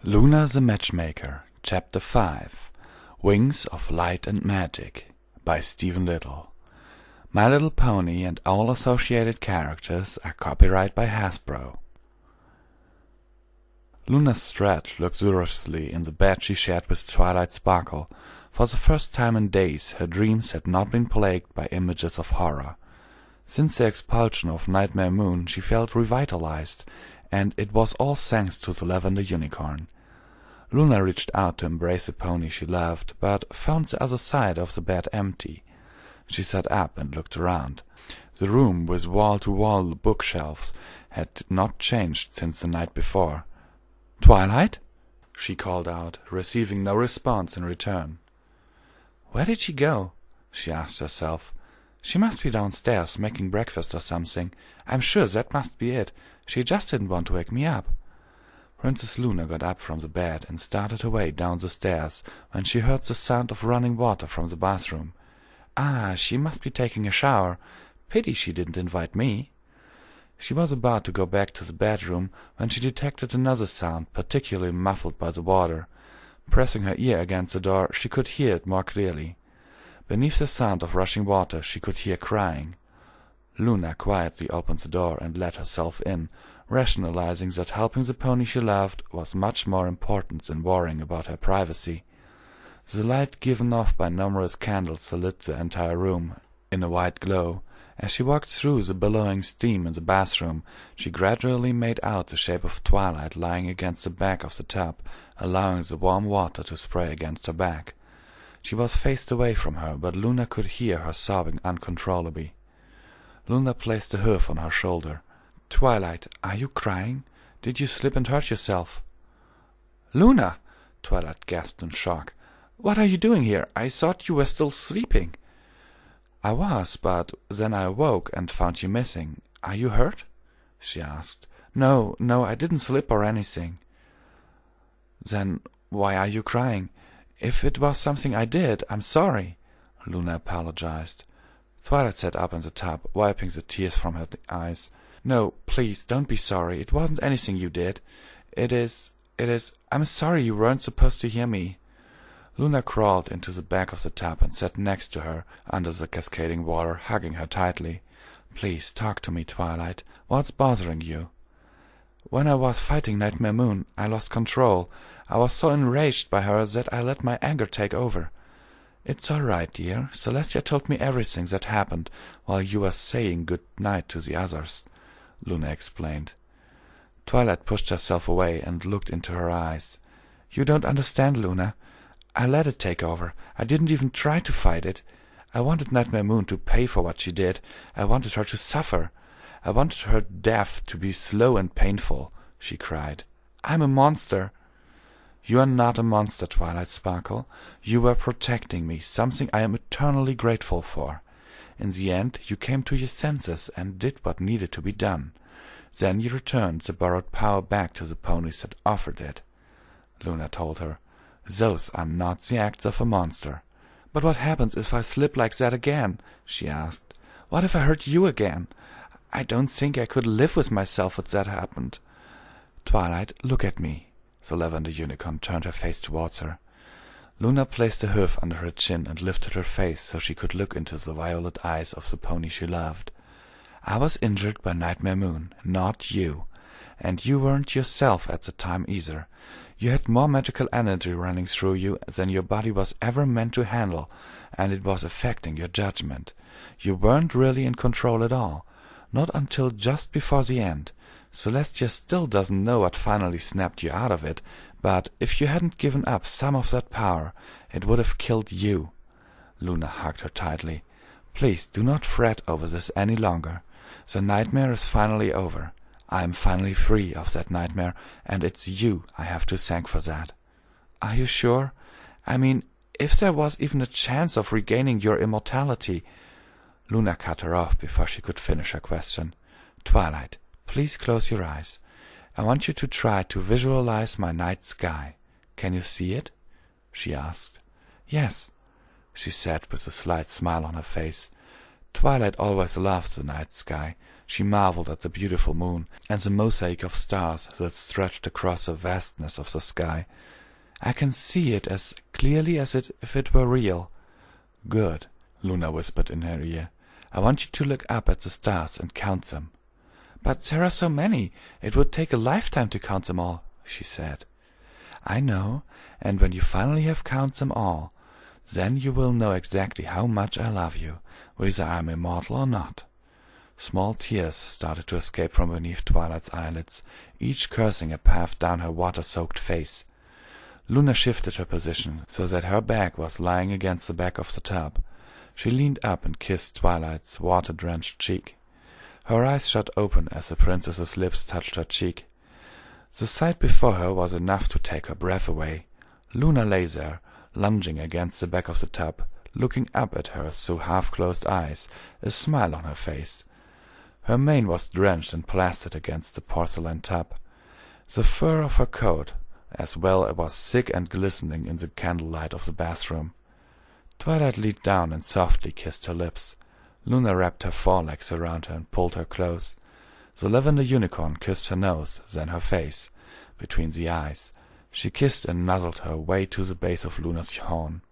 Luna the Matchmaker, Chapter 5 Wings of Light and Magic by Stephen Little. My Little Pony and all associated characters are copyright by Hasbro. Luna stretched luxuriously in the bed she shared with Twilight Sparkle. For the first time in days, her dreams had not been plagued by images of horror. Since the expulsion of Nightmare Moon, she felt revitalized, and it was all thanks to the lavender unicorn. Luna reached out to embrace the pony she loved, but found the other side of the bed empty. She sat up and looked around. The room with wall-to-wall bookshelves had not changed since the night before. "Twilight?" she called out, receiving no response in return. "Where did she go?" she asked herself. "She must be downstairs making breakfast or something. I'm sure that must be it. She just didn't want to wake me up." Princess Luna got up from the bed and started her way down the stairs when she heard the sound of running water from the bathroom. "Ah, she must be taking a shower. Pity she didn't invite me." She was about to go back to the bedroom when she detected another sound, particularly muffled by the water. Pressing her ear against the door, she could hear it more clearly. Beneath the sound of rushing water, she could hear crying. Luna quietly opened the door and let herself in, rationalizing that helping the pony she loved was much more important than worrying about her privacy. The light given off by numerous candles lit the entire room in a white glow. As she walked through the billowing steam in the bathroom, she gradually made out the shape of Twilight lying against the back of the tub, allowing the warm water to spray against her back. She was faced away from her, but Luna could hear her sobbing uncontrollably. Luna placed a hoof on her shoulder. "Twilight, are you crying? Did you slip and hurt yourself?" "Luna!" Twilight gasped in shock. "What are you doing here? I thought you were still sleeping." "I was, but then I awoke and found you missing. Are you hurt?" she asked. No, I didn't slip or anything." "Then why are you crying? If it was something I did, I'm sorry." Luna apologized. Twilight sat up in the tub, wiping the tears from her eyes. "No, please, don't be sorry. It wasn't anything you did. It is... I'm sorry you weren't supposed to hear me." Luna crawled into the back of the tub and sat next to her, under the cascading water, hugging her tightly. "Please, talk to me, Twilight. What's bothering you?" "When I was fighting Nightmare Moon, I lost control. I was so enraged by her that I let my anger take over." "It's all right, dear. Celestia told me everything that happened while you were saying good night to the others," Luna explained. Twilight pushed herself away and looked into her eyes. "You don't understand, Luna. I let it take over. I didn't even try to fight it. I wanted Nightmare Moon to pay for what she did. I wanted her to suffer. I wanted her death to be slow and painful," she cried. "I'm a monster." "You are not a monster, Twilight Sparkle. You were protecting me, something I am eternally grateful for. In the end, you came to your senses and did what needed to be done. Then you returned the borrowed power back to the ponies that offered it," Luna told her. "Those are not the acts of a monster." "But what happens if I slip like that again?" she asked. "What if I hurt you again? I don't think I could live with myself if that happened." "Twilight, look at me." The lavender unicorn turned her face towards her. Luna placed a hoof under her chin and lifted her face so she could look into the violet eyes of the pony she loved. "I was injured by Nightmare Moon, not you. And you weren't yourself at the time either. You had more magical energy running through you than your body was ever meant to handle, and it was affecting your judgment. You weren't really in control at all. Not until just before the end. Celestia still doesn't know what finally snapped you out of it, but if you hadn't given up some of that power, it would have killed you." Luna hugged her tightly. "Please do not fret over this any longer. The nightmare is finally over. I am finally free of that nightmare, and it's you I have to thank for that." "Are you sure? I mean, if there was even a chance of regaining your immortality—" Luna cut her off before she could finish her question. "Twilight, please close your eyes. I want you to try to visualize my night sky. Can you see it?" she asked. "Yes," she said with a slight smile on her face. Twilight always loved the night sky. She marveled at the beautiful moon and the mosaic of stars that stretched across the vastness of the sky. "I can see it as clearly as if it were real." "Good," Luna whispered in her ear. "I want you to look up at the stars and count them." "But there are so many. It would take a lifetime to count them all," she said. "I know, and when you finally have counted them all, then you will know exactly how much I love you, whether I am immortal or not." Small tears started to escape from beneath Twilight's eyelids, each cursing a path down her water-soaked face. Luna shifted her position so that her back was lying against the back of the tub. She leaned up and kissed Twilight's water-drenched cheek. Her eyes shut open as the princess's lips touched her cheek. The sight before her was enough to take her breath away. Luna lay there, lunging against the back of the tub, looking up at her through half-closed eyes, a smile on her face. Her mane was drenched and plastered against the porcelain tub. The fur of her coat, as well, was thick and glistening in the candlelight of the bathroom. Twilight leaned down and softly kissed her lips. Luna wrapped her forelegs around her and pulled her close. The lavender unicorn kissed her nose, then her face, between the eyes. She kissed and nuzzled her way to the base of Luna's horn.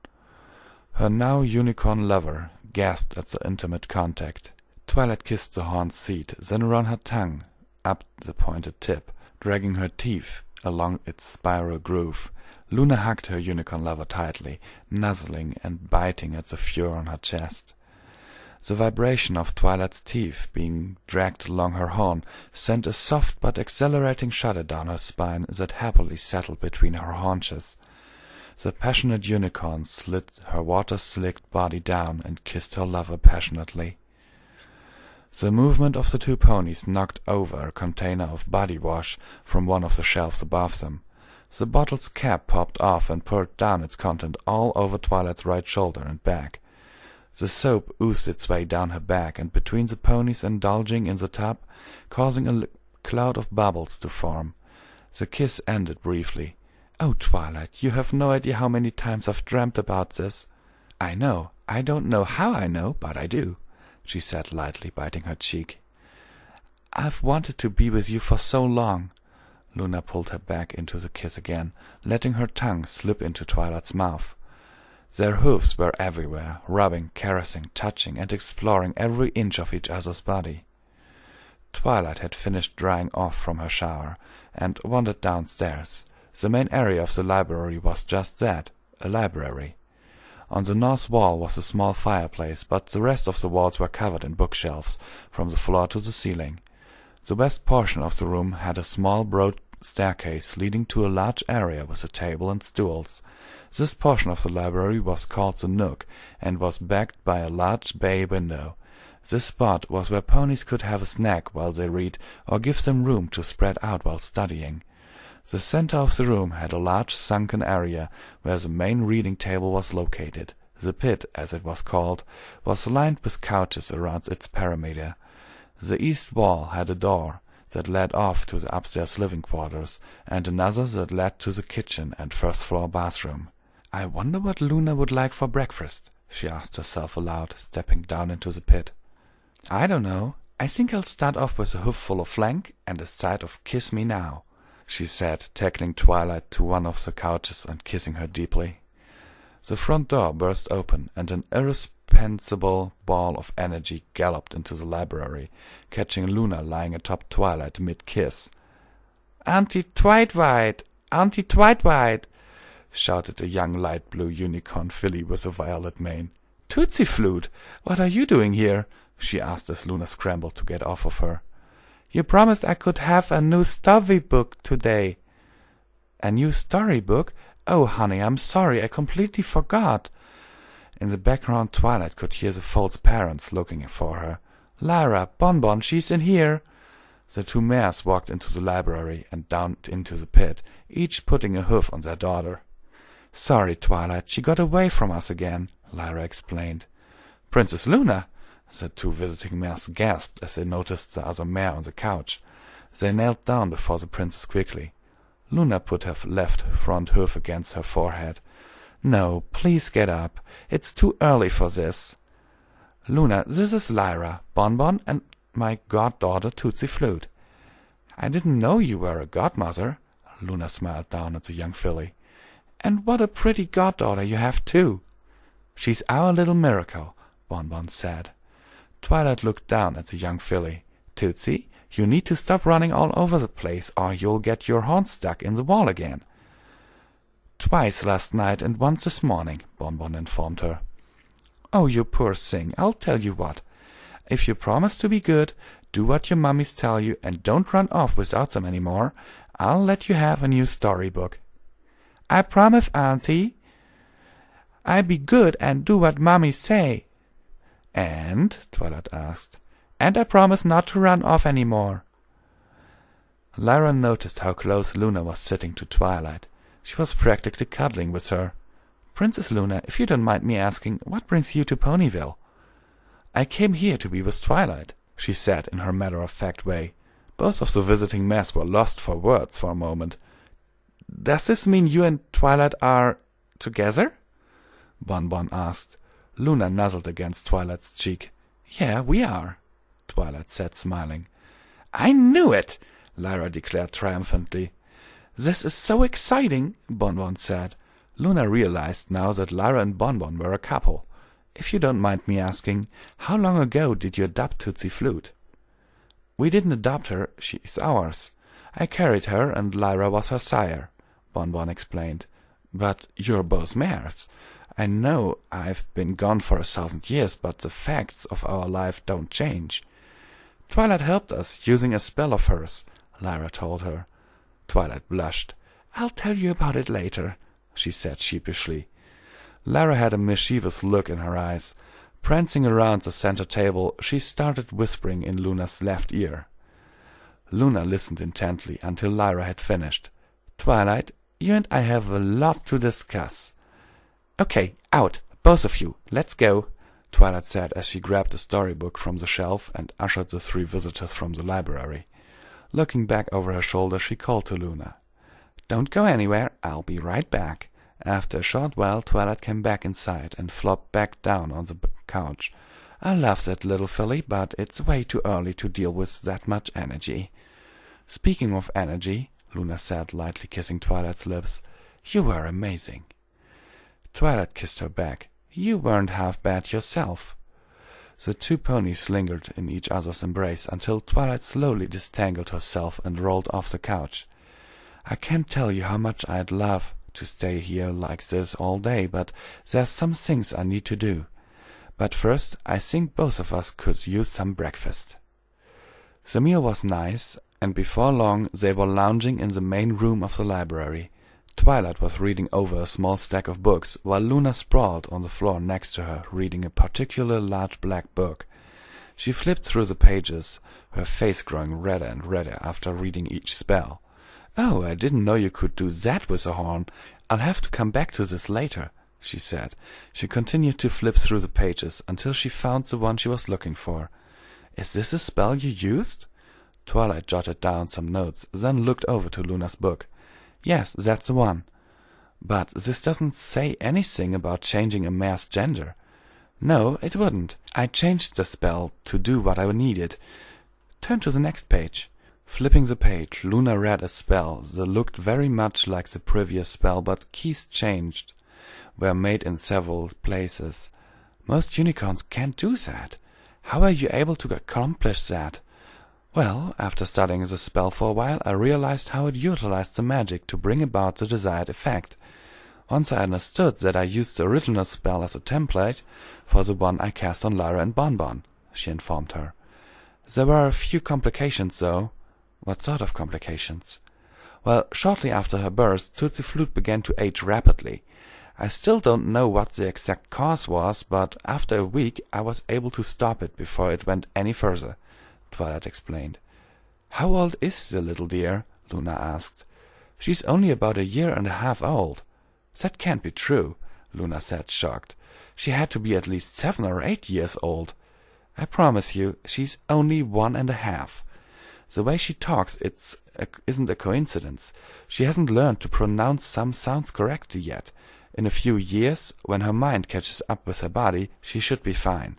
Her now unicorn lover gasped at the intimate contact. Twilight kissed the horn's seat, then around her tongue, up the pointed tip, dragging her teeth along its spiral groove. Luna hugged her unicorn lover tightly, nuzzling and biting at the fur on her chest. The vibration of Twilight's teeth being dragged along her horn sent a soft but exhilarating shudder down her spine that happily settled between her haunches. The passionate unicorn slid her water-slicked body down and kissed her lover passionately. The movement of the two ponies knocked over a container of body wash from one of the shelves above them. The bottle's cap popped off and poured down its content all over Twilight's right shoulder and back. The soap oozed its way down her back and between the ponies, indulging in the tub, causing a cloud of bubbles to form. The kiss ended briefly. "Oh, Twilight, you have no idea how many times I've dreamt about this." "I know. I don't know how I know, but I do," she said lightly, biting her cheek. "I've wanted to be with you for so long." Luna pulled her back into the kiss again, letting her tongue slip into Twilight's mouth. Their hoofs were everywhere, rubbing, caressing, touching, and exploring every inch of each other's body. Twilight had finished drying off from her shower, and wandered downstairs. The main area of the library was just that, a library. On the north wall was a small fireplace, but the rest of the walls were covered in bookshelves, from the floor to the ceiling. The west portion of the room had a small broad staircase leading to a large area with a table and stools. This portion of the library was called the Nook, and was backed by a large bay window. This spot was where ponies could have a snack while they read, or give them room to spread out while studying. The center of the room had a large sunken area where the main reading table was located. The pit, as it was called, was lined with couches around its perimeter. The east wall had a door that led off to the upstairs living quarters, and another that led to the kitchen and first-floor bathroom. "I wonder what Luna would like for breakfast," she asked herself aloud, stepping down into the pit. "I don't know. I think I'll start off with a hoofful of flank and a side of Kiss Me Now," she said, tackling Twilight to one of the couches and kissing her deeply. The front door burst open, and an irrepressible ball of energy galloped into the library, catching Luna lying atop Twilight mid-kiss. "Auntie Twilight! Auntie Twilight!" shouted a young light-blue unicorn filly with a violet mane. "Tootsie Flute, what are you doing here?" she asked as Luna scrambled to get off of her. "You promised I could have a new storybook today." "A new storybook? Oh, honey, I'm sorry, I completely forgot." In the background, Twilight could hear the Foal's parents looking for her. "Lyra, Bonbon, she's in here." The two mares walked into the library and down into the pit, each putting a hoof on their daughter. "Sorry, Twilight, she got away from us again," Lyra explained. "Princess Luna!" The two visiting mares gasped as they noticed the other mare on the couch. They knelt down before the princess quickly. Luna put her left front hoof against her forehead. "No, please get up. It's too early for this." "Luna, this is Lyra, Bonbon, and my goddaughter Tootsie Flute." "I didn't know you were a godmother." Luna smiled down at the young filly. "And what a pretty goddaughter you have, too." "She's our little miracle," Bon said. Twilight looked down at the young filly. "Tootsie, you need to stop running all over the place, or you'll get your horn stuck in the wall again." "Twice last night and once this morning," Bon informed her. "Oh, you poor thing, I'll tell you what. If you promise to be good, do what your mummies tell you, and don't run off without them any more, I'll let you have a new storybook." "I promise, Auntie. I be good and do what mummy say." "And?" Twilight asked. "And I promise not to run off any more." Lyra noticed how close Luna was sitting to Twilight. She was practically cuddling with her. "Princess Luna, if you don't mind me asking, what brings you to Ponyville?" "I came here to be with Twilight," she said in her matter-of-fact way. Both of the visiting mess were lost for words for a moment. "Does this mean you and Twilight are together?" Bon asked. Luna nuzzled against Twilight's cheek. "Yeah, we are," Twilight said, smiling. "I knew it!" Lyra declared triumphantly. "This is so exciting," Bon said. Luna realized now that Lyra and Bon were a couple. "If you don't mind me asking, how long ago did you adopt Tootsie Flute?" "We didn't adopt her, she's ours. I carried her, and Lyra was her sire," Bon explained. "But you're both mares. I know I've been gone for 1,000 years, but the facts of our life don't change." "Twilight helped us, using a spell of hers," Lyra told her. Twilight blushed. "I'll tell you about it later," she said sheepishly. Lyra had a mischievous look in her eyes. Prancing around the center table, she started whispering in Luna's left ear. Luna listened intently until Lyra had finished. "Twilight, you and I have a lot to discuss." "Okay, out, both of you, let's go," Twilight said as she grabbed a storybook from the shelf and ushered the 3 visitors from the library. Looking back over her shoulder, she called to Luna. "Don't go anywhere, I'll be right back." After a short while, Twilight came back inside and flopped back down on the couch. "I love that little filly, but it's way too early to deal with that much energy." "Speaking of energy," Luna said, lightly kissing Twilight's lips, "you were amazing." Twilight kissed her back. "You weren't half bad yourself." The 2 ponies lingered in each other's embrace until Twilight slowly disentangled herself and rolled off the couch. "I can't tell you how much I'd love to stay here like this all day, but there's some things I need to do. But first, I think both of us could use some breakfast." The meal was nice, and before long they were lounging in the main room of the library. Twilight was reading over a small stack of books, while Luna sprawled on the floor next to her, reading a particular large black book. She flipped through the pages, her face growing redder and redder after reading each spell. "Oh, I didn't know you could do that with a horn. I'll have to come back to this later," she said. She continued to flip through the pages until she found the one she was looking for. "Is this a spell you used?" Twilight jotted down some notes, then looked over to Luna's book. "Yes, that's the one. But this doesn't say anything about changing a mare's gender." "No, it wouldn't. I changed the spell to do what I needed. Turn to the next page." Flipping the page, Luna read a spell that looked very much like the previous spell, but keys changed were made in several places. "Most unicorns can't do that. How are you able to accomplish that?" "Well, after studying the spell for a while, I realized how it utilized the magic to bring about the desired effect. Once I understood that I used the original spell as a template for the one I cast on Lyra and Bon," she informed her. "There were a few complications, though." "What sort of complications?" "Well, shortly after her birth, Tootsie Flute began to age rapidly. I still don't know what the exact cause was, but after a week I was able to stop it before it went any further," Twilight explained. "How old is the little dear?" Luna asked. "She's only about 1.5 years old." "That can't be true," Luna said, shocked. "She had to be at least 7 or 8 years old." "I promise you, she's only 1.5. The way she talks isn't a coincidence. She hasn't learned to pronounce some sounds correctly yet. In a few years, when her mind catches up with her body, she should be fine.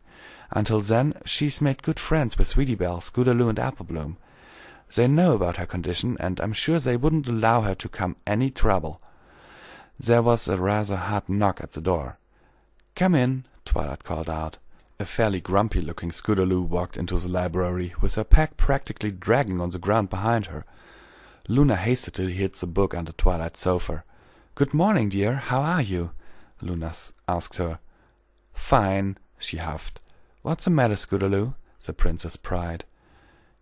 Until then, she's made good friends with Sweetie Belle, Scootaloo, and Applebloom. They know about her condition, and I'm sure they wouldn't allow her to come any trouble." There was a rather hard knock at the door. "Come in," Twilight called out. A fairly grumpy-looking Scootaloo walked into the library, with her pack practically dragging on the ground behind her. Luna hastily hid the book under Twilight's sofa. "Good morning, dear. How are you?" Luna asked her. "Fine," she huffed. "What's the matter, Scootaloo?" the princess pried.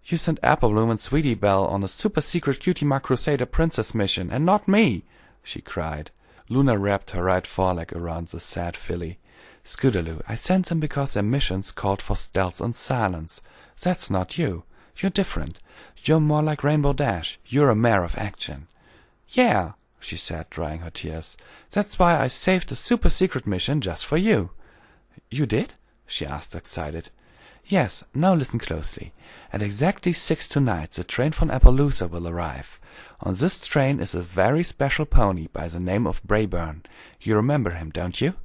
"You sent Applebloom and Sweetie Belle on a super-secret Cutie Mark Crusader princess mission, and not me!" she cried. Luna wrapped her right foreleg around the sad filly. "Scootaloo, I sent them because their missions called for stealth and silence. That's not you. You're different. You're more like Rainbow Dash. You're a mare of action." "Yeah," she said, drying her tears. "That's why I saved a super-secret mission just for you." "You did?" she asked, excited. "Yes, now listen closely. At exactly 6 tonight, the train from Appaloosa will arrive. On this train is a very special pony by the name of Brayburn. You remember him, don't you?"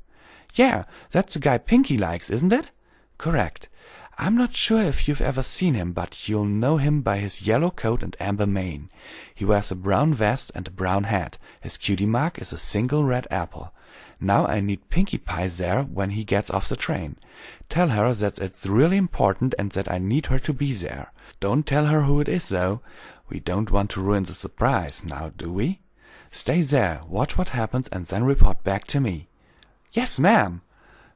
"Yeah, that's the guy Pinky likes, isn't it?" "Correct. I'm not sure if you've ever seen him, but you'll know him by his yellow coat and amber mane. He wears a brown vest and a brown hat. His cutie mark is a single red apple. Now I need Pinkie Pie there when he gets off the train. Tell her that it's really important and that I need her to be there. Don't tell her who it is, though. We don't want to ruin the surprise, now do we? Stay there, watch what happens, and then report back to me." "Yes, ma'am."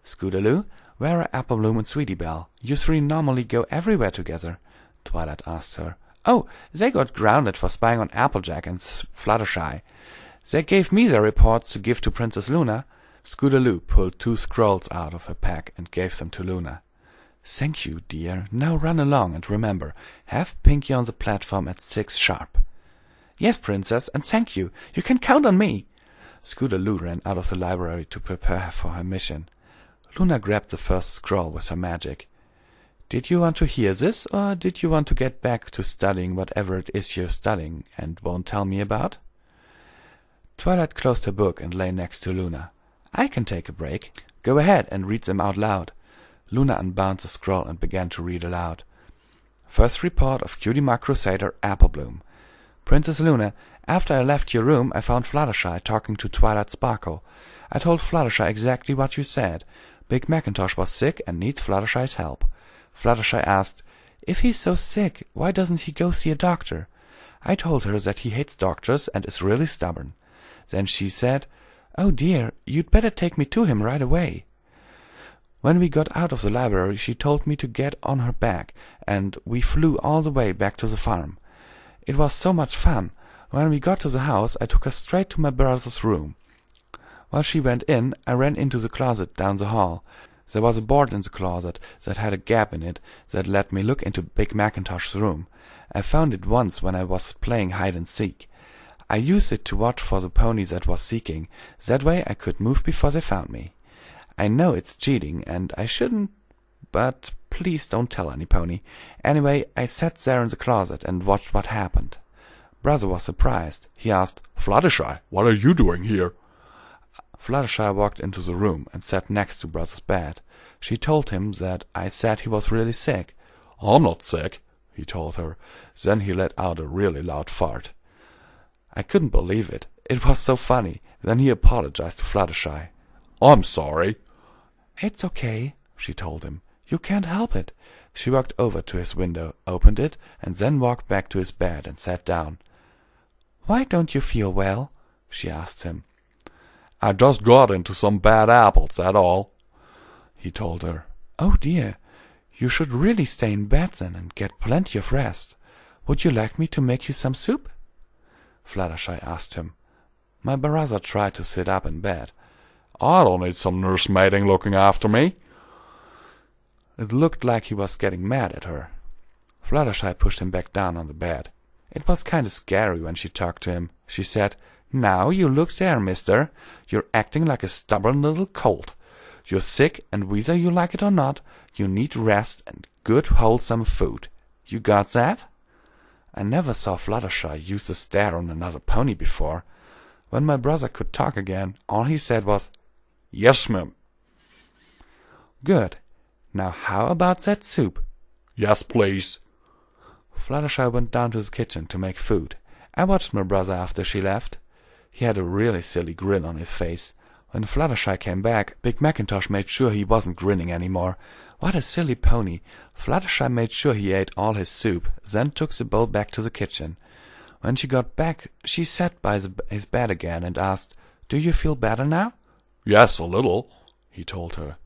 "Scootaloo, where are Applebloom and Sweetie Belle? You three normally go everywhere together," Twilight asked her. "Oh, they got grounded for spying on Applejack and Fluttershy. They gave me their reports to give to Princess Luna." Scootaloo pulled 2 scrolls out of her pack and gave them to Luna. "Thank you, dear. Now run along, and remember, have Pinkie on the platform at 6 sharp." "Yes, Princess, and thank you. You can count on me." Scootaloo ran out of the library to prepare for her mission. Luna grabbed the first scroll with her magic. "Did you want to hear this, or did you want to get back to studying whatever it is you're studying and won't tell me about?" Twilight closed her book and lay next to Luna. "I can take a break. Go ahead and read them out loud." Luna unbound the scroll and began to read aloud. "First report of Cutie Mark Crusader Applebloom. Princess Luna, after I left your room, I found Fluttershy talking to Twilight Sparkle. I told Fluttershy exactly what you said. Big Macintosh was sick and needs Fluttershy's help. Fluttershy asked, 'If he's so sick, why doesn't he go see a doctor?' I told her that he hates doctors and is really stubborn. Then she said, 'Oh dear, you'd better take me to him right away.' When we got out of the library, she told me to get on her back, and we flew all the way back to the farm. It was so much fun. When we got to the house, I took her straight to my brother's room. While she went in, I ran into the closet down the hall. There was a board in the closet that had a gap in it that let me look into Big Macintosh's room. I found it once when I was playing hide-and-seek. I used it to watch for the pony that was seeking. That way I could move before they found me. I know it's cheating, and I shouldn't, but please don't tell any pony. Anyway, I sat there in the closet and watched what happened. Brother was surprised. He asked, "Fluttershy, what are you doing here?" Fluttershy walked into the room and sat next to Brother's bed. She told him that I said he was really sick. "I'm not sick," he told her. Then he let out a really loud fart. I couldn't believe it. It was so funny. Then he apologized to Fluttershy. "I'm sorry." "It's okay," she told him. "You can't help it." She walked over to his window, opened it, and then walked back to his bed and sat down. "Why don't you feel well?" she asked him. "I just got into some bad apples, that's all," he told her. "Oh dear, you should really stay in bed then and get plenty of rest. Would you like me to make you some soup?" Fluttershy asked him. My brother tried to sit up in bed. "I don't need some nursemaiding looking after me." It looked like he was getting mad at her. Fluttershy pushed him back down on the bed. It was kind of scary when she talked to him. She said, "Now you look there, mister. You're acting like a stubborn little colt. You're sick, and whether you like it or not, you need rest and good wholesome food. You got that?" I never saw Fluttershy use the stare on another pony before. When my brother could talk again, all he said was, "Yes, ma'am." "Good. Now how about that soup?" "Yes, please." Fluttershy went down to the kitchen to make food. I watched my brother after she left. He had a really silly grin on his face. When Fluttershy came back, Big Macintosh made sure he wasn't grinning anymore. What a silly pony. Fluttershy made sure he ate all his soup, then took the bowl back to the kitchen. When she got back, she sat by his bed again and asked, "Do you feel better now?" "Yes, a little," he told her.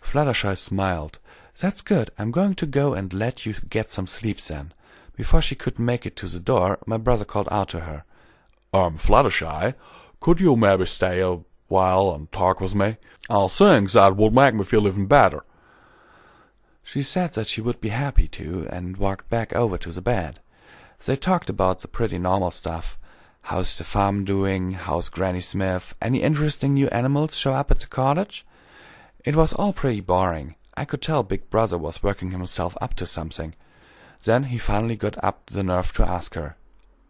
Fluttershy smiled. "That's good. I'm going to go and let you get some sleep then." Before she could make it to the door, my brother called out to her. Fluttershy, could you maybe stay a while and talk with me? I think that would make me feel even better." She said that she would be happy to, and walked back over to the bed. They talked about the pretty normal stuff. How's the farm doing? How's Granny Smith? Any interesting new animals show up at the cottage? It was all pretty boring. I could tell Big Brother was working himself up to something. Then he finally got up the nerve to ask her,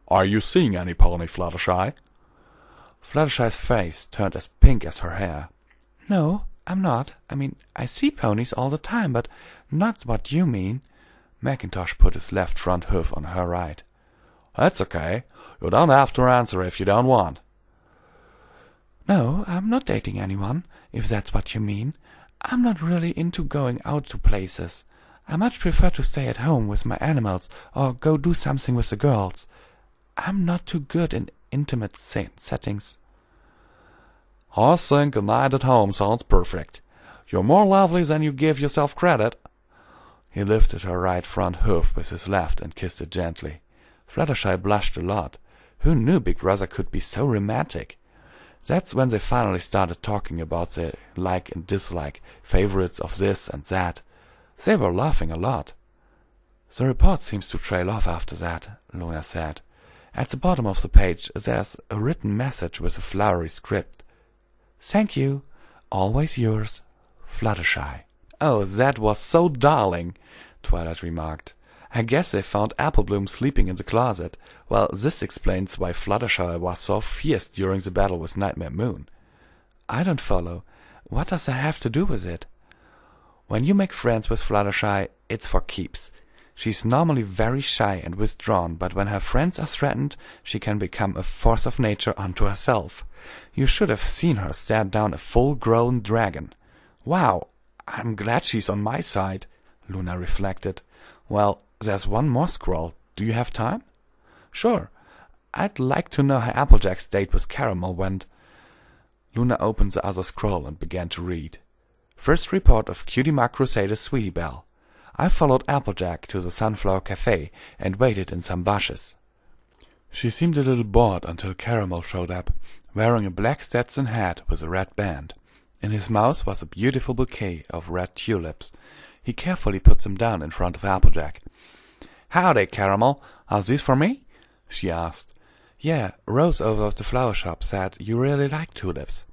"Are you seeing any pony, Fluttershy?" Fluttershy's face turned as pink as her hair. "No, I'm not. I mean, I see ponies all the time, but not what you mean." Macintosh put his left front hoof on her right. "That's okay. You don't have to answer if you don't want." "No, I'm not dating anyone, if that's what you mean. I'm not really into going out to places. I much prefer to stay at home with my animals or go do something with the girls. I'm not too good in intimate settings." "I think a night at home sounds perfect. You're more lovely than you give yourself credit." He lifted her right front hoof with his left and kissed it gently. Fluttershy blushed a lot. Who knew Big Brother could be so romantic? That's when they finally started talking about their like and dislike, favorites of this and that. They were laughing a lot. "The report seems to trail off after that," Luna said. "At the bottom of the page there's a written message with a flowery script. Thank you. Always yours, Fluttershy." "Oh, that was so darling," Twilight remarked. "I guess they found Applebloom sleeping in the closet. Well, this explains why Fluttershy was so fierce during the battle with Nightmare Moon." "I don't follow. What does that have to do with it?" "When you make friends with Fluttershy, it's for keeps. She's normally very shy and withdrawn, but when her friends are threatened, she can become a force of nature unto herself. You should have seen her stare down a full-grown dragon." "Wow, I'm glad she's on my side," Luna reflected. "Well, there's one more scroll. Do you have time?" "Sure. I'd like to know how Applejack's date with Caramel went." Luna opened the other scroll and began to read. "First report of Cutie Mark Crusader's Sweetie Belle. I followed Applejack to the Sunflower Cafe and waited in some bushes." She seemed a little bored until Caramel showed up, wearing a black Stetson hat with a red band. In his mouth was a beautiful bouquet of red tulips. He carefully put them down in front of Applejack. "Howdy, Caramel. Are these for me?" she asked. "Yeah, Rose over at the flower shop said you really like tulips."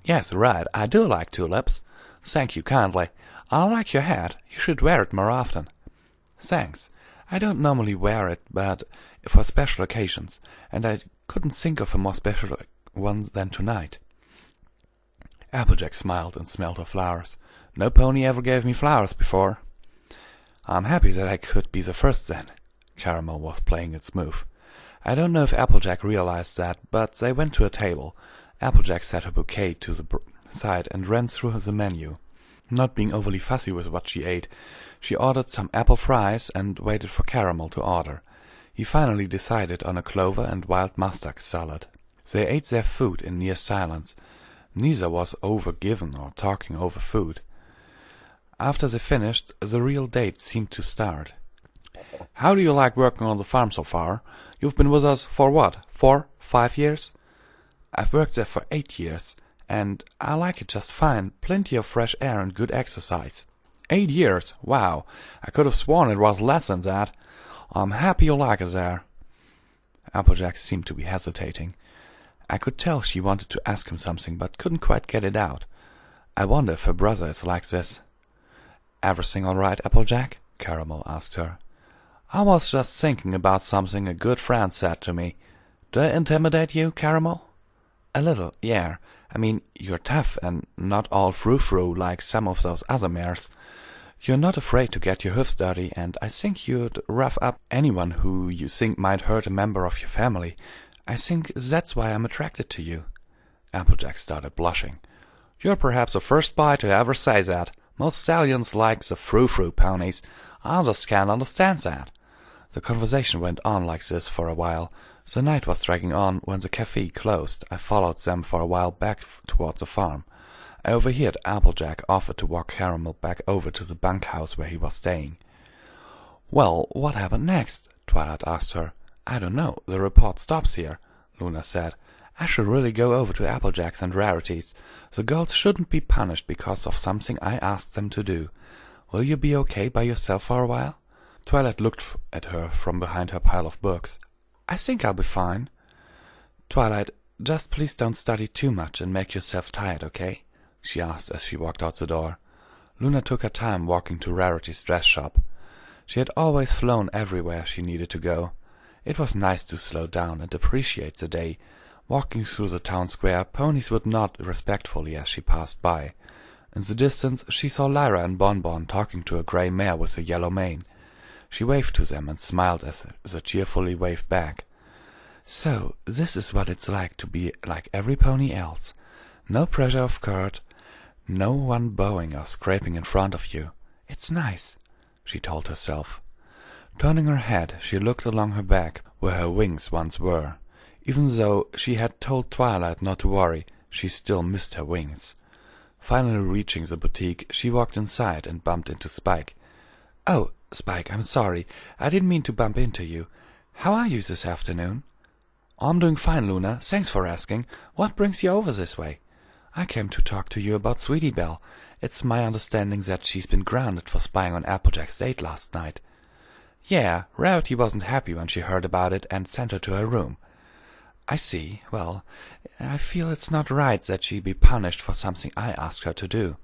"Yes, right, I do like tulips. Thank you kindly. I like your hat. You should wear it more often." "Thanks. I don't normally wear it, but for special occasions, and I couldn't think of a more special one than tonight." Applejack smiled and smelled her flowers. "No pony ever gave me flowers before." "I'm happy that I could be the first then." Caramel was playing it smooth. I don't know if Applejack realized that, but they went to a table. Applejack set her bouquet to the side and ran through the menu. Not being overly fussy with what she ate, she ordered some apple fries and waited for Caramel to order. He finally decided on a clover and wild mustard salad. They ate their food in near silence. Neither was over-given or talking over food. After they finished, the real date seemed to start. "How do you like working on the farm so far? You've been with us for what, 4, 5 years?" "I've worked there for 8 years, and I like it just fine. Plenty of fresh air and good exercise." 8 years? Wow, I could have sworn it was less than that. I'm happy you like it there." Applejack seemed to be hesitating. I could tell she wanted to ask him something, but couldn't quite get it out. I wonder if her brother is like this. "Everything all right, Applejack?" Caramel asked her. "I was just thinking about something a good friend said to me. Do I intimidate you, Caramel?" "A little, yeah. I mean, you're tough and not all frou-frou like some of those other mares. You're not afraid to get your hoofs dirty, and I think you'd rough up anyone who you think might hurt a member of your family. I think that's why I'm attracted to you." Applejack started blushing. "You're perhaps the first boy to ever say that. Most stallions like the frou-frou ponies. I just can't understand that." The conversation went on like this for a while. The night was dragging on. When the cafe closed, I followed them for a while back towards the farm. I overheard Applejack offer to walk Caramel back over to the bunkhouse where he was staying. "Well, what happened next?" Twilight asked her. "I don't know. The report stops here," Luna said. "I should really go over to Applejack's and Rarity's. The girls shouldn't be punished because of something I asked them to do. Will you be okay by yourself for a while?" Twilight looked at her from behind her pile of books. "I think I'll be fine." "Twilight, just please don't study too much and make yourself tired, okay?" she asked as she walked out the door. Luna took her time walking to Rarity's dress shop. She had always flown everywhere she needed to go. It was nice to slow down and appreciate the day. Walking through the town square, ponies would nod respectfully as she passed by. In the distance, she saw Lyra and Bonbon talking to a grey mare with a yellow mane. She waved to them and smiled as they cheerfully waved back. "So, this is what it's like to be like every pony else. No pressure of court, no one bowing or scraping in front of you. It's nice," she told herself. Turning her head, she looked along her back, where her wings once were. Even though she had told Twilight not to worry, she still missed her wings. Finally reaching the boutique, she walked inside and bumped into Spike. "Oh, Spike, I'm sorry. I didn't mean to bump into you. How are you this afternoon?" "I'm doing fine, Luna. Thanks for asking. What brings you over this way?" "I came to talk to you about Sweetie Belle. It's my understanding that she's been grounded for spying on Applejack's date last night." "Yeah, Rarity wasn't happy when she heard about it and sent her to her room." "I see. Well, I feel it's not right that she be punished for something I asked her to do."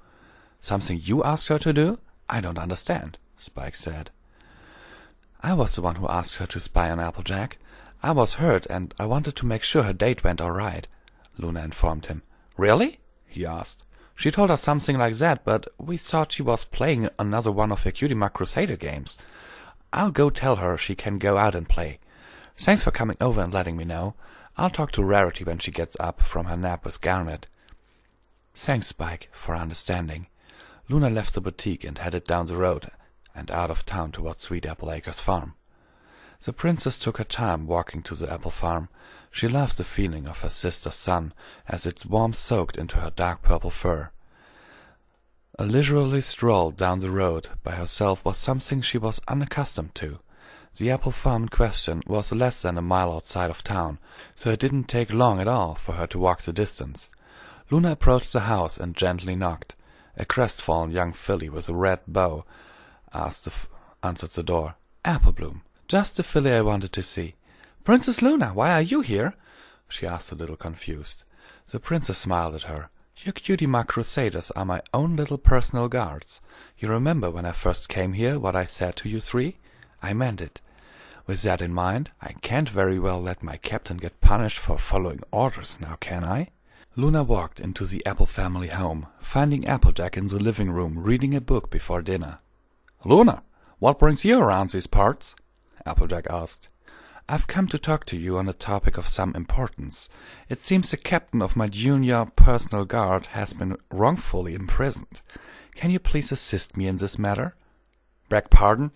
"Something you asked her to do? I don't understand," Spike said. "I was the one who asked her to spy on Applejack. I was hurt, and I wanted to make sure her date went all right," Luna informed him. "Really?" he asked. "She told us something like that, but we thought she was playing another one of her Cutie Mark Crusader games. I'll go tell her she can go out and play. Thanks for coming over and letting me know. I'll talk to Rarity when she gets up from her nap with Garnet." "Thanks, Spike, for understanding." Luna left the boutique and headed down the road and out of town towards Sweet Apple Acres farm. The princess took her time walking to the apple farm. She loved the feeling of her sister's sun as its warmth soaked into her dark purple fur. A leisurely stroll down the road by herself was something she was unaccustomed to. The apple farm in question was less than a mile outside of town, so it didn't take long at all for her to walk the distance. Luna approached the house and gently knocked. A crestfallen young filly with a red bow answered the door. "Apple Bloom, just the filly I wanted to see." "Princess Luna, why are you here?" she asked, a little confused. The princess smiled at her. "Your Cutie Mark Crusaders are my own little personal guards. You remember when I first came here what I said to you three? I meant it. With that in mind, I can't very well let my captain get punished for following orders, now can I?" Luna walked into the Apple family home, finding Applejack in the living room reading a book before dinner. "Luna, what brings you around these parts?" Applejack asked. "I've come to talk to you on a topic of some importance. It seems the captain of my junior personal guard has been wrongfully imprisoned. Can you please assist me in this matter?" "Beg pardon?"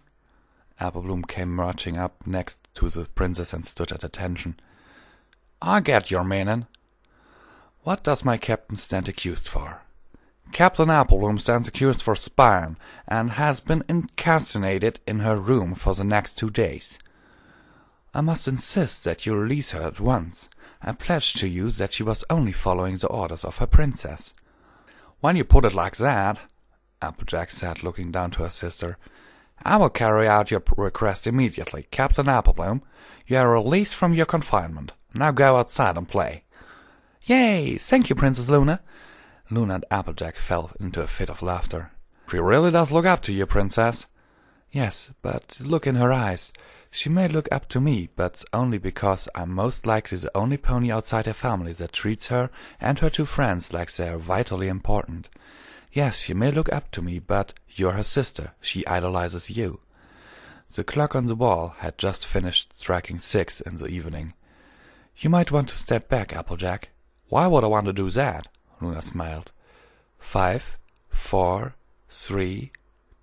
Apple Bloom came marching up next to the princess and stood at attention. "I get your meaning." "What does my captain stand accused for?" "Captain Applebloom stands accused for spying, and has been incarcerated in her room for the next 2 days." "I must insist that you release her at once. I pledge to you that she was only following the orders of her princess." "When you put it like that," Applejack said, looking down to her sister, "I will carry out your request immediately. Captain Applebloom, you are released from your confinement. Now go outside and play." "Yay! Thank you, Princess Luna." Luna and Applejack fell into a fit of laughter. "She really does look up to you, Princess." "Yes, but look in her eyes. She may look up to me, but only because I'm most likely the only pony outside her family that treats her and her two friends like they are vitally important. Yes, she may look up to me, but you're her sister. She idolizes you." The clock on the wall had just finished striking 6 in the evening. "You might want to step back, Applejack." "Why would I want to do that?" Luna smiled. 5, 4, 3,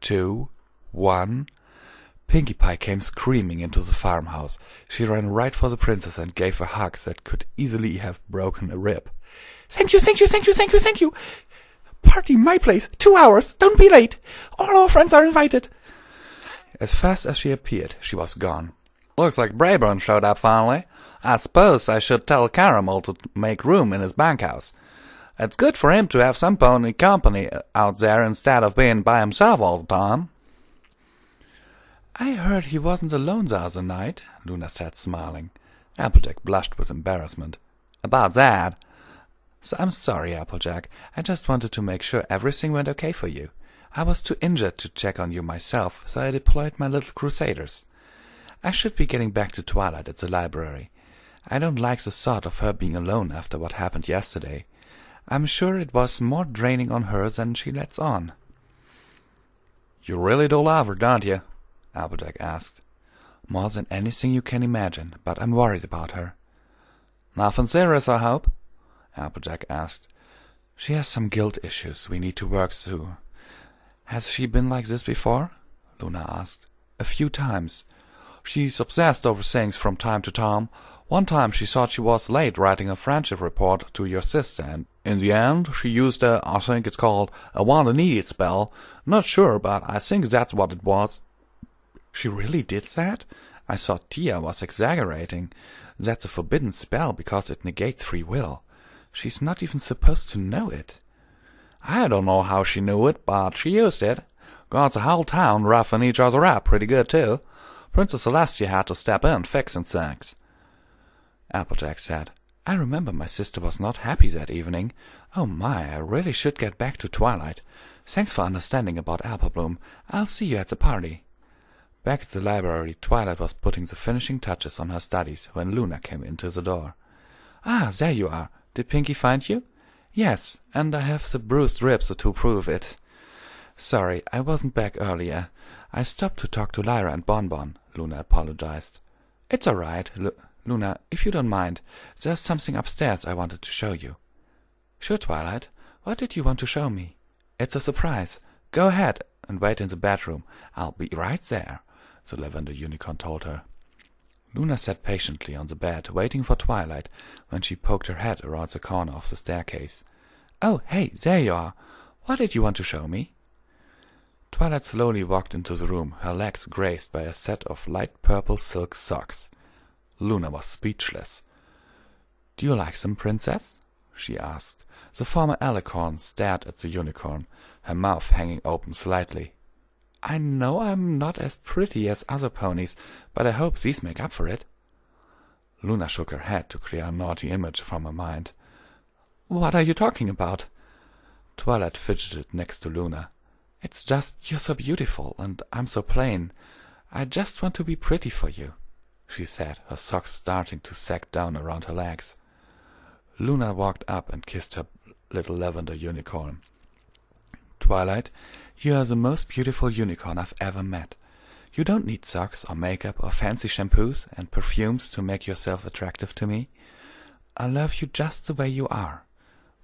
2, 1. Pinkie Pie came screaming into the farmhouse. She ran right for the princess and gave her hugs that could easily have broken a rib. "Thank you, thank you, thank you, thank you, thank you. Party, my place, 2 hours, don't be late. All our friends are invited." As fast as she appeared, she was gone. "Looks like Brayburn showed up finally. I suppose I should tell Caramel to make room in his bunkhouse. It's good for him to have some pony company out there instead of being by himself all the time." "I heard he wasn't alone the other night," Luna said, smiling. Applejack blushed with embarrassment. "About that?" "So I'm sorry, Applejack. I just wanted to make sure everything went okay for you. I was too injured to check on you myself, so I deployed my little crusaders. I should be getting back to Twilight at the library. I don't like the thought of her being alone after what happened yesterday. I'm sure it was more draining on her than she lets on." "You really do love her, don't you?" Applejack asked. "More than anything you can imagine, but I'm worried about her." "Nothing serious, I hope?" Applejack asked. "She has some guilt issues we need to work through." "Has she been like this before?" Luna asked. "A few times. She's obsessed over things from time to time. One time she thought she was late writing a friendship report to your sister, and in the end she used I think it's called a want and need spell. Not sure, but I think that's what it was." "She really did that? I thought Tia was exaggerating. That's a forbidden spell because it negates free will. She's not even supposed to know it." "I don't know how she knew it, but she used it. Got the whole town roughing each other up pretty good, too. Princess Celestia had to step in fixing things." Applejack said, "I remember my sister was not happy that evening. Oh my, I really should get back to Twilight. Thanks for understanding about Applebloom. I'll see you at the party." Back at the library, Twilight was putting the finishing touches on her studies when Luna came into the door. "Ah, there you are. Did Pinkie find you?" "Yes, and I have the bruised ribs to prove it." "Sorry, I wasn't back earlier. I stopped to talk to Lyra and Bonbon," Luna apologized. "It's all right, Luna, if you don't mind. There's something upstairs I wanted to show you." "Sure, Twilight. What did you want to show me?" "It's a surprise. Go ahead and wait in the bedroom. I'll be right there," the Lavender Unicorn told her. Luna sat patiently on the bed, waiting for Twilight, when she poked her head around the corner of the staircase. "Oh, hey, there you are. What did you want to show me?" Twilight slowly walked into the room, her legs graced by a set of light purple silk socks. Luna was speechless. "Do you like them, Princess?" she asked. The former alicorn stared at the unicorn, her mouth hanging open slightly. "I know I'm not as pretty as other ponies, but I hope these make up for it." Luna shook her head to clear a naughty image from her mind. "What are you talking about?" Twilight fidgeted next to Luna. "It's just you're so beautiful, and I'm so plain. I just want to be pretty for you," she said, her socks starting to sag down around her legs. Luna walked up and kissed her little lavender unicorn. "Twilight, you are the most beautiful unicorn I've ever met. You don't need socks or makeup or fancy shampoos and perfumes to make yourself attractive to me. I love you just the way you are,"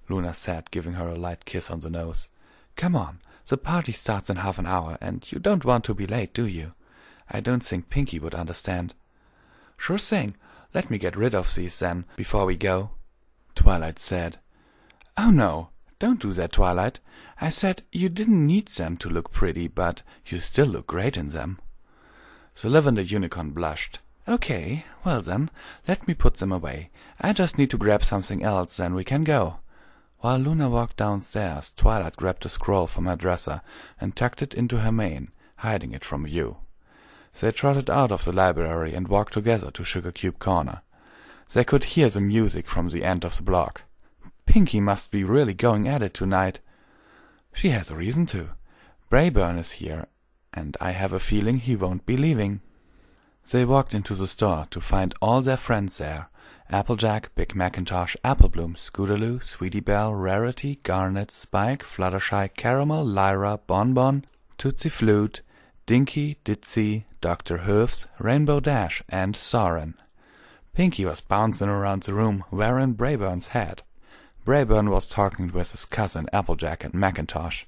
Luna said, giving her a light kiss on the nose. "Come on, the party starts in half an hour, and you don't want to be late, do you? I don't think Pinkie would understand." "Sure thing. Let me get rid of these, then, before we go," Twilight said. "Oh, no. Don't do that, Twilight. I said you didn't need them to look pretty, but you still look great in them." The lavender unicorn blushed. "Okay, well then, let me put them away. I just need to grab something else, then we can go." While Luna walked downstairs, Twilight grabbed a scroll from her dresser and tucked it into her mane, hiding it from view. They trotted out of the library and walked together to Sugar Cube Corner. They could hear the music from the end of the block. Pinkie must be really going at it tonight. She has a reason to. Brayburn is here, and I have a feeling he won't be leaving. They walked into the store to find all their friends there, Applejack, Big Macintosh, Applebloom, Scootaloo, Sweetie Belle, Rarity, Garnet, Spike, Fluttershy, Caramel, Lyra, Bonbon, Tootsie Flute, Dinky, Ditzy, Dr. Hoofs, Rainbow Dash, and Soren. Pinky was bouncing around the room wearing Brayburn's hat. Brayburn was talking with his cousin Applejack and Macintosh.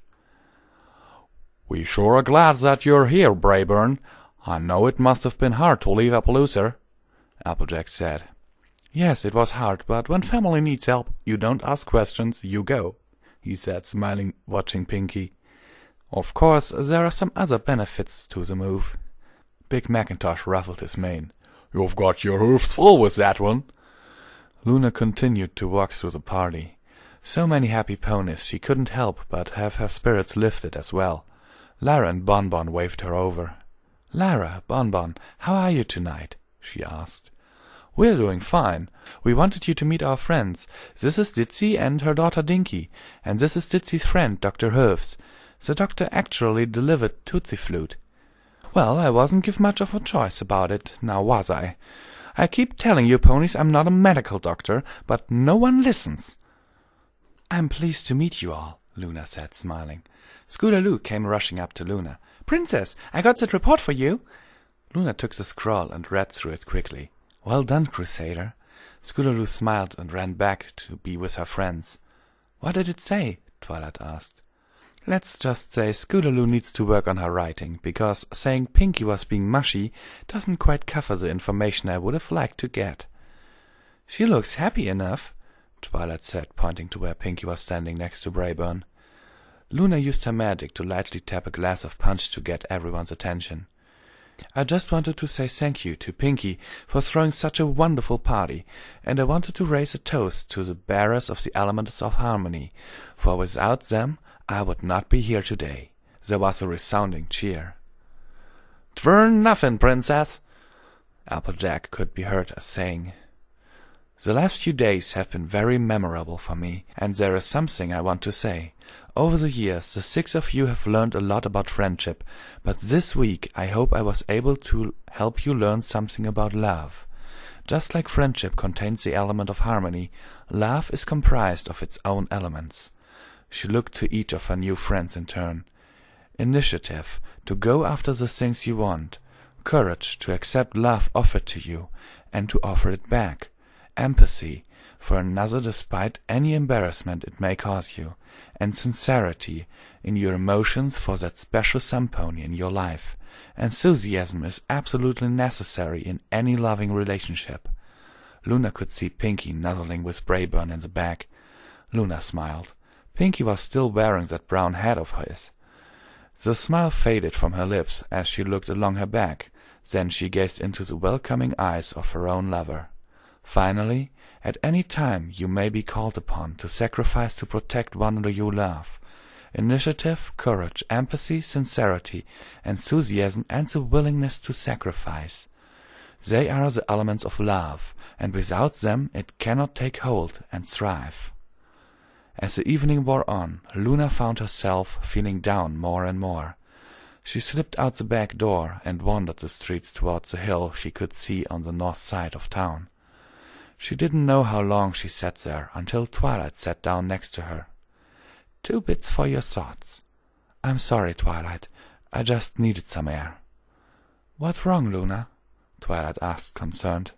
"We sure are glad that you're here, Brayburn. I know it must have been hard to leave Appaloosa," Applejack said. "Yes, it was hard, but when family needs help, you don't ask questions, you go," he said, smiling, watching Pinky. "Of course, there are some other benefits to the move." Big Macintosh ruffled his mane. "You've got your hoofs full with that one." Luna continued to walk through the party. So many happy ponies, she couldn't help but have her spirits lifted as well. Lyra and Bonbon waved her over. "Lyra, Bonbon, how are you tonight?" she asked. "We're doing fine. We wanted you to meet our friends. This is Ditzy and her daughter Dinky, and this is Ditzy's friend, Dr. Hoofs. The doctor actually delivered Tootsie Flute." "Well, I wasn't given much of a choice about it, now was I? I keep telling you ponies I'm not a medical doctor, but no one listens." "I'm pleased to meet you all," Luna said, smiling. Scootaloo came rushing up to Luna. "Princess, I got that report for you." Luna took the scroll and read through it quickly. "Well done, Crusader." Scootaloo smiled and ran back to be with her friends. "What did it say?" Twilight asked. "Let's just say Scootaloo needs to work on her writing, because saying Pinky was being mushy doesn't quite cover the information I would have liked to get." "She looks happy enough," Twilight said, pointing to where Pinky was standing next to Brayburn. Luna used her magic to lightly tap a glass of punch to get everyone's attention. "I just wanted to say thank you to Pinky for throwing such a wonderful party, and I wanted to raise a toast to the bearers of the elements of harmony, for without them I would not be here today." There was a resounding cheer. "'Twere nothing, Princess," Applejack could be heard as saying. "The last few days have been very memorable for me, and there is something I want to say. Over the years, the 6 of you have learned a lot about friendship, but this week I hope I was able to help you learn something about love. Just like friendship contains the element of harmony, love is comprised of its own elements." She looked to each of her new friends in turn. "Initiative, to go after the things you want. Courage, to accept love offered to you, and to offer it back. Empathy, for another despite any embarrassment it may cause you, and sincerity in your emotions for that special some-pony in your life. Enthusiasm is absolutely necessary in any loving relationship." Luna could see Pinky nuzzling with Brayburn in the back. Luna smiled. Pinky was still wearing that brown hat of his. The smile faded from her lips as she looked along her back, then she gazed into the welcoming eyes of her own lover. "Finally, at any time you may be called upon to sacrifice to protect one you love. Initiative, courage, empathy, sincerity, enthusiasm, and the willingness to sacrifice. They are the elements of love, and without them it cannot take hold and thrive." As the evening wore on, Luna found herself feeling down more and more. She slipped out the back door and wandered the streets towards the hill she could see on the north side of town. She didn't know how long she sat there until Twilight sat down next to her. "2 bits for your thoughts." "I'm sorry, Twilight. I just needed some air." "What's wrong, Luna?" Twilight asked, concerned.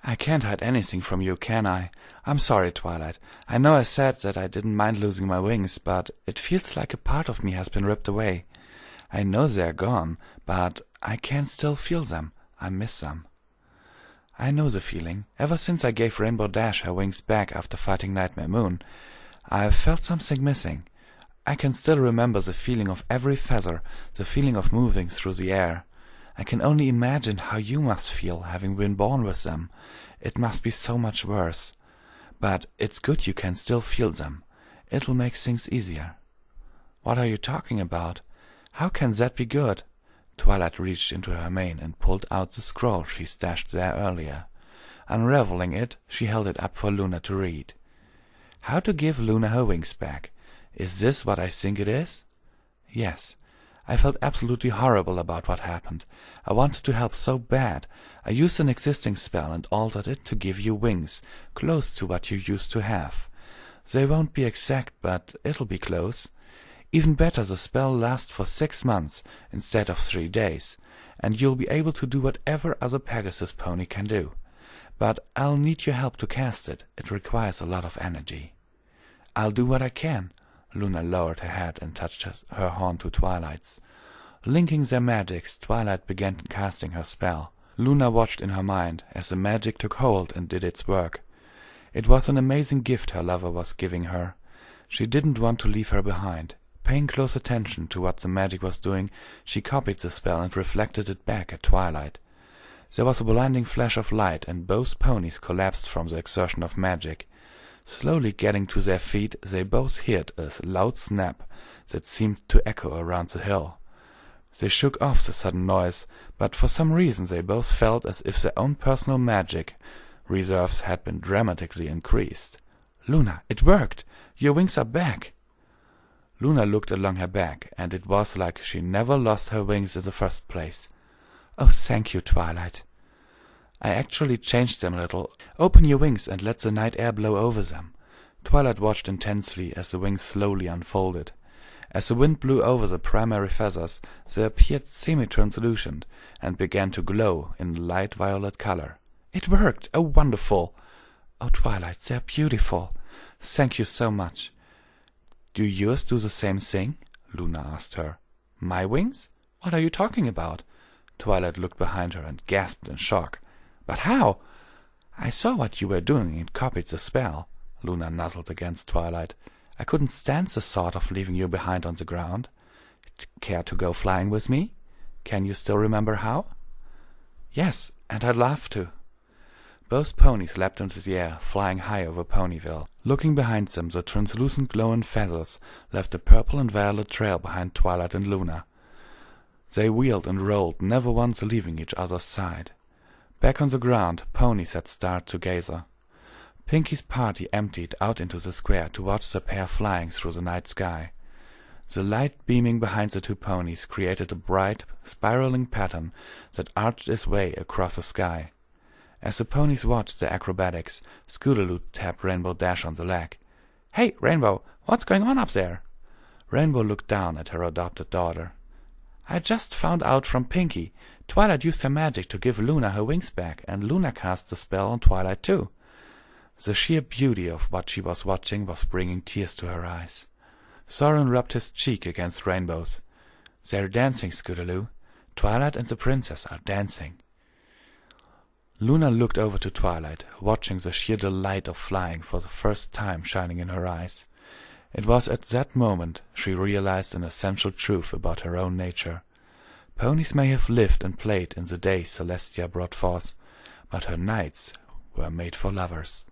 "I can't hide anything from you, can I? I'm sorry, Twilight. I know I said that I didn't mind losing my wings, but it feels like a part of me has been ripped away. I know they're gone, but I can still feel them. I miss them." "I know the feeling. Ever since I gave Rainbow Dash her wings back after fighting Nightmare Moon, I've felt something missing. I can still remember the feeling of every feather, the feeling of moving through the air. I can only imagine how you must feel, having been born with them. It must be so much worse. But it's good you can still feel them. It'll make things easier." "What are you talking about? How can that be good?" Twilight reached into her mane and pulled out the scroll she stashed there earlier. Unraveling it, she held it up for Luna to read. "How to give Luna her wings back. Is this what I think it is? Yes. I felt absolutely horrible about what happened. I wanted to help so bad. I used an existing spell and altered it to give you wings, close to what you used to have. They won't be exact, but it'll be close. Even better, the spell lasts for 6 months instead of 3 days, and you'll be able to do whatever other Pegasus pony can do. But I'll need your help to cast it. It requires a lot of energy. I'll do what I can. Luna lowered her head and touched her horn to Twilight's. Linking their magics, Twilight began casting her spell. Luna watched in her mind as the magic took hold and did its work. It was an amazing gift her lover was giving her. She didn't want to leave her behind. Paying close attention to what the magic was doing, she copied the spell and reflected it back at Twilight. There was a blinding flash of light, and both ponies collapsed from the exertion of magic. Slowly getting to their feet, they both heard a loud snap that seemed to echo around the hill. They shook off the sudden noise, but for some reason they both felt as if their own personal magic reserves had been dramatically increased. "Luna, it worked! Your wings are back!" Luna looked along her back, and it was like she never lost her wings in the first place. "Oh, thank you, Twilight. I actually changed them a little. Open your wings and let the night air blow over them." Twilight watched intensely as the wings slowly unfolded. As the wind blew over the primary feathers, they appeared semi-translucent and began to glow in light violet color. "It worked! Oh, wonderful!" "Oh, Twilight, they're beautiful. Thank you so much." "Do yours do the same thing?" Luna asked her. "My wings? What are you talking about?" Twilight looked behind her and gasped in shock. "But how?" "I saw what you were doing and copied the spell." Luna nuzzled against Twilight. "I couldn't stand the thought of leaving you behind on the ground. Care to go flying with me? Can you still remember how?" "Yes, and I'd love to." Both ponies leapt into the air, flying high over Ponyville. Looking behind them, the translucent glowing feathers left a purple and violet trail behind Twilight and Luna. They wheeled and rolled, never once leaving each other's side. Back on the ground, ponies had started to gather. Pinky's party emptied out into the square to watch the pair flying through the night sky. The light beaming behind the two ponies created a bright, spiraling pattern that arched its way across the sky. As the ponies watched their acrobatics, Scootaloo tapped Rainbow Dash on the leg. "Hey, Rainbow, what's going on up there?" Rainbow looked down at her adopted daughter. "I just found out from Pinky. Twilight used her magic to give Luna her wings back, and Luna cast the spell on Twilight too." The sheer beauty of what she was watching was bringing tears to her eyes. Soren rubbed his cheek against Rainbow's. "They're dancing, Scootaloo. Twilight and the princess are dancing." Luna looked over to Twilight, watching the sheer delight of flying for the first time shining in her eyes. It was at that moment she realized an essential truth about her own nature. Ponies may have lived and played in the days Celestia brought forth, but her nights were made for lovers.